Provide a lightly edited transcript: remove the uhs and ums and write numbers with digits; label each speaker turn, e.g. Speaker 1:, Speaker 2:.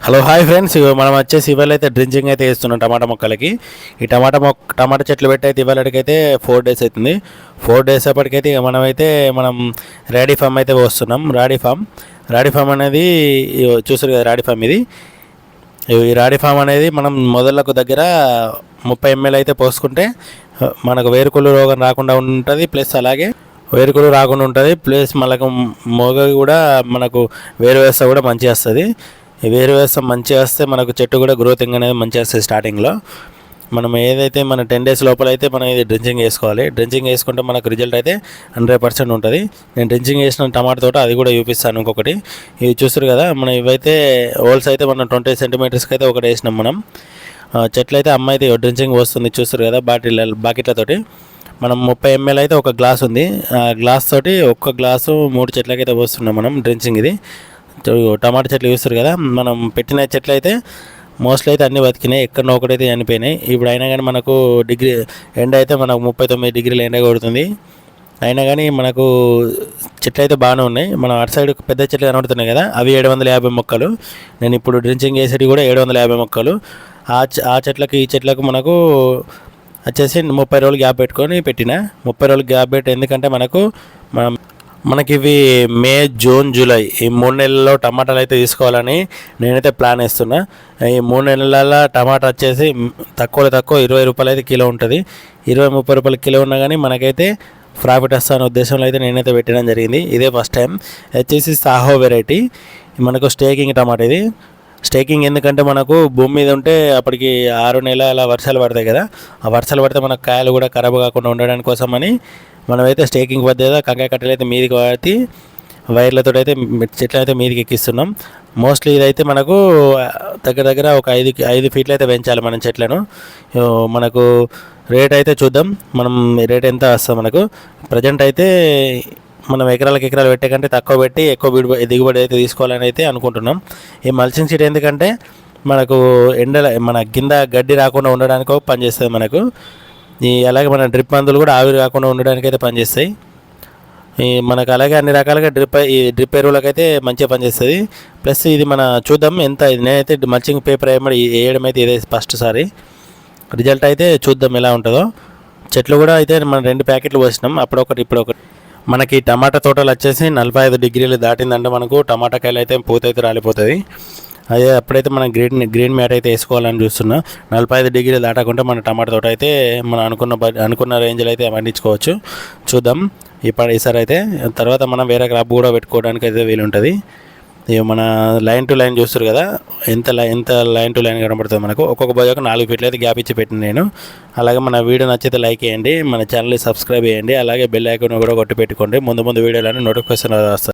Speaker 1: Hello hi friends, మనం వచ్చేసి ఇవాళ అయితే డ్రించింగ్ అయితే వేస్తున్నాం టమాటా మొక్కలకి. ఈ టమాటా చెట్లు పెట్టి అయితే ఇవాళకైతే 4 days అవుతుంది. 4 days అప్పటికైతే మనం రాడీ ఫామ్ అయితే పోస్తున్నాం. రాడీ ఫామ్ అనేది చూసారు కదా, రాడీ ఫామ్ ఇది. ఈ రాడీ ఫామ్ అనేది మనం మొదళ్ళకు దగ్గర 30 ml అయితే పోసుకుంటే మనకు వేరుకుళ్ళు రోగం రాకుండా ఉంటుంది. ప్లస్ అలాగే వేరుకులు రాకుండా ఉంటుంది. ప్లస్ మనకు మొగ కూడా మనకు వేరు వ్యవస్థ కూడా మంచిగా వస్తుంది. ఈ వేరు వ్యవస్థ మంచిగా వస్తే మనకు చెట్టు కూడా గ్రోతింగ్ అనేది మంచిగా వస్తుంది. స్టార్టింగ్లో మనం ఏదైతే మన 10 days లోపల అయితే మనం ఇది డ్రించింగ్ వేసుకోవాలి. డ్రించింగ్ వేసుకుంటే మనకు రిజల్ట్ అయితే 100% ఉంటుంది. నేను డ్రించింగ్ వేసిన టమాటా తోట అది కూడా చూపిస్తాను. ఇంకొకటి ఇవి చూస్తారు కదా, మనం ఇవైతే హోల్స్ అయితే మనం 20 centimeters అయితే ఒకటి వేసినాం. మనం చెట్లు అయితే అమ్మ అయితే డ్రించింగ్ వస్తుంది చూస్తారు కదా, బాకెట్లతోటి. మనం 30 ml అయితే ఒక గ్లాస్ ఉంది. ఆ గ్లాస్ తోటి ఒక్క గ్లాసు 3 చెట్లకైతే పోస్తున్నాం మనం డ్రించింగ్. ఇది టమాటా చెట్లు చూస్తారు కదా, మనం పెట్టిన చెట్లు అయితే మోస్ట్లీ అయితే అన్నీ బతికినాయి, ఎక్కడో ఒకటైతే చనిపోయినాయి. ఇప్పుడు అయినా కానీ మనకు ఎండ అయితే మనకు 39 degrees ఎండ కొడుతుంది. అయినా కానీ మనకు చెట్లు అయితే బాగానే ఉన్నాయి. మనం అటు సైడ్ పెద్ద చెట్లు కనబడుతున్నాయి కదా, అవి 750 మొక్కలు. నేను ఇప్పుడు డ్రించింగ్ వేసేటి కూడా 750 మొక్కలు. ఆ చెట్లకు ఈ చెట్లకు మనకు వచ్చేసి 30 రోజులు గ్యాప్ పెట్టుకొని పెట్టిన. 30 రోజులు గ్యాప్ పెట్టి, ఎందుకంటే మనకి ఇవి మే, జూన్, జూలై ఈ 3 నెలల్లో టమాటాలు అయితే తీసుకోవాలని నేనైతే ప్లాన్ వేస్తున్నా. ఈ 3 నెలల టమాటా వచ్చేసి తక్కువ 20 రూపాయలు అయితే కిలో ఉంటుంది. 20-30 రూపాయల కిలో ఉన్నా కానీ మనకైతే ప్రాఫిట్ వస్తానే ఉద్దేశంలో అయితే నేనైతే పెట్టడం జరిగింది. ఇదే ఫస్ట్ టైం. వచ్చేసి సాహో వెరైటీ, మనకు స్టేకింగ్ టమాటా. ఇది స్టేకింగ్ ఎందుకంటే మనకు భూమి మీద ఉంటే అప్పటికి 6 నెలల అలా వర్షాలు పడతాయి కదా, ఆ వర్షాలు పడితే మనకు కాయలు కూడా ఖరాబ్ కాకుండా ఉండడానికి కోసమని మనమైతే స్టేకింగ్ పద్ధతి కంకాయ కట్టెలు అయితే మీదికి వాడి వైర్లతో అయితే చెట్లు అయితే మీదికి ఎక్కిస్తున్నాం. మోస్ట్లీ ఇదైతే మనకు దగ్గర ఒక 5 feet అయితే పెంచాలి మనం చెట్లను. మనకు రేట్ అయితే చూద్దాం, మనం రేట్ ఎంత వస్తుంది మనకు. ప్రజెంట్ అయితే మనం ఎకరాలు పెట్టే కంటే తక్కువ పెట్టి ఎక్కువ దిగుబడి అయితే తీసుకోవాలని అయితే అనుకుంటున్నాం. ఈ మల్చింగ్ షీట్ ఎందుకంటే మనకు మన కింద గడ్డి రాకుండా ఉండడానికి పనిచేస్తుంది మనకు. అలాగే మన డ్రిప్ మందులు కూడా ఆవిరి కాకుండా ఉండడానికి అయితే పనిచేస్తాయి. మనకు అలాగే అన్ని రకాలుగా డ్రిప్ ఎరువులకైతే మంచిగా పనిచేస్తుంది. ప్లస్ ఇది మన చూద్దాం ఎంత. నేనైతే మల్చింగ్ పేపర్ వేయడం అయితే ఇదే ఫస్ట్ సారి. రిజల్ట్ అయితే చూద్దాం ఎలా ఉంటుందో. చెట్లు కూడా అయితే మనం 2 ప్యాకెట్లు పోసినాం, అప్పుడొకటి ఇప్పుడొకటి. మనకి టమాటా తోటలు వచ్చేసి 45 degrees దాటిందంటే మనకు టమాటా కాయలు అయితే పూత అయితే రాలిపోతుంది. అదే అప్పుడైతే మనం గ్రీన్ మ్యాట్ అయితే వేసుకోవాలని చూస్తున్నా. 45 degrees దాటకుంటే మన టమాటా తోట అయితే మనం అనుకున్న రేంజ్లో అయితే పండించుకోవచ్చు. చూద్దాం ఈసారి అయితే. తర్వాత మనం వేరే క్రాప్ కూడా పెట్టుకోవడానికి అయితే వీలుంటుంది. ఇక మన లైన్ టు లైన్ చూస్తారు కదా, ఎంత లైన్ టు లైన్ కనబడుతుంది మనకు. ఒక్కొక్క బోజకు 4 feet అయితే గ్యాప్ ఇచ్చి పెట్టిన నేను. అలాగే మన వీడియో నచ్చితే లైక్ చేయండి, మన ఛానల్ని సబ్స్క్రైబ్ చేయండి, అలాగే బెల్ ఐకాన్ కూడా కొట్టి పెట్టుకోండి. ముందు వీడియోలని నోటిఫికేషన్ వస్తాయి.